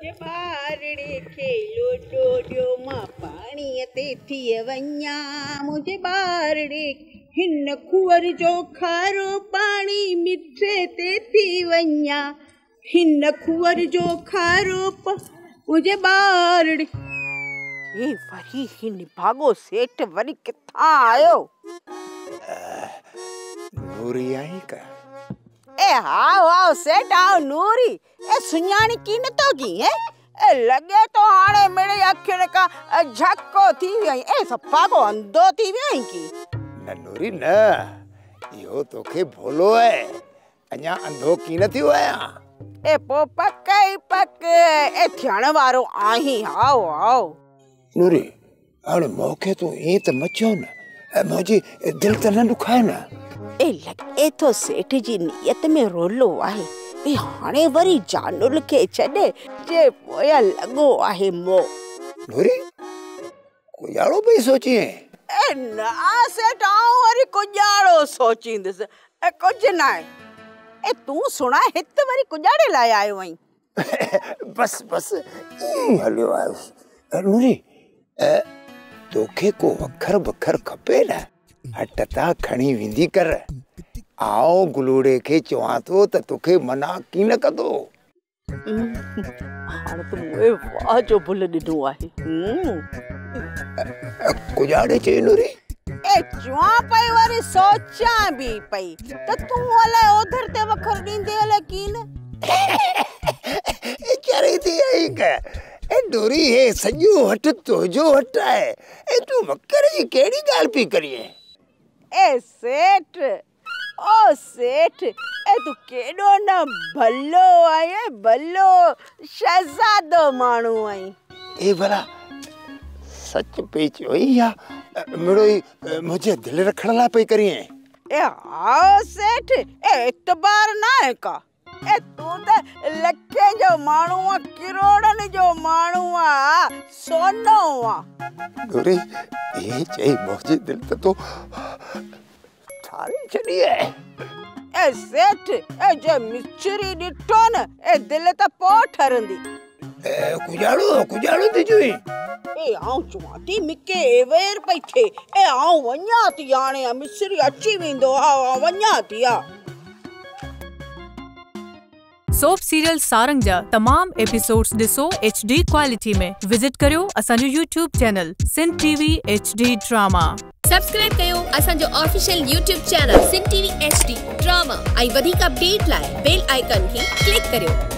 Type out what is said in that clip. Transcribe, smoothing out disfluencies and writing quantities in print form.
मुझे बारड़े खेलो डोडियो मां पाणी ते थी वञा मुझे बारड़े हिन कुंवर जो खारो पाणी मिठे ते थी वञा हिन कुंवर जो खारो मुझे बारड़े ए वरी हिन भागो सेठ वरी किथां आयो नूरी आई का ए हाओ सेठ आओ नूरी ए सुञाणी की न तो की है ए लगे तो हाणे मेरे अखियुनि का झको थी वई ए सफा को अंधो थी वई की न नूरी न यो तोखे भोलो है अञा अंधो की न थियो आया ए पो पक ए थियण वारो आही आओ आओ नूरी हाणे मौके तो ई त मचो न मुंहिंजी दिल त न दुखाए न ए लगे तो सेठ जी नियत में रोलो आहे ए हाणे वरी जानुल के छडे जे पोया लगो आहे मो नूरी कुजाड़ो पे सोची ए ना सेठ आऊं वरी कुजाड़ो सोचींदस ए कुछ ना ए तू सुना हित वरी कुजाड़े लाए आयो वई बस हलियो आयो नूरी तोखे को वखर बखर खपे न हटता खणी विंदी कर आओ गुलूड़े के चवा तो त तोखे मना की न कदो हाणे तो मोए वाह जो भुल दिनो आहे कुजाड़े चे नूरी ए चवा पई वरी सोचा भी पई त तू वाला उधर ते वखर दींदे हले की न ए चरे थी आई का ए डोरी है सजो हट तो जो हट है ए तू वक्कर जी केड़ी गाल पी करिए ए सेठ ओ सेठ ए तू केडो न भलो आए भलो शहजादो मानू आई ए भला सच पे चोई या मेड़ो मुझे दिल रखण ला पे करिए ए आओ सेठ ए इतबार ना है का ए तू त लखे जो मानू आ करोड़न जो मानू आ सोनो आ डोरी ये चई मुझे दिल तो थारी चली है ए सेठ ए जे मिचरी डिठो न ए दिल त पो ठरंदी ए कुजाड़ो ते जोई ए आऊं चवाती मिके एवेर पई थे ए आऊं वन्या ती हाणे मिचरी अची विंदो आ वन्या ती आ सोप सीरियल सारंग जा तमाम एपिसोड्स दिसो HD क्वालिटी में विजिट करियो असांजो YouTube channel Sindh TV HD drama subscribe कयो असांजो official YouTube channel Sindh TV HD drama ऐं वधीक अपडेट लाइ बेल आइकन खे क्लिक करियो।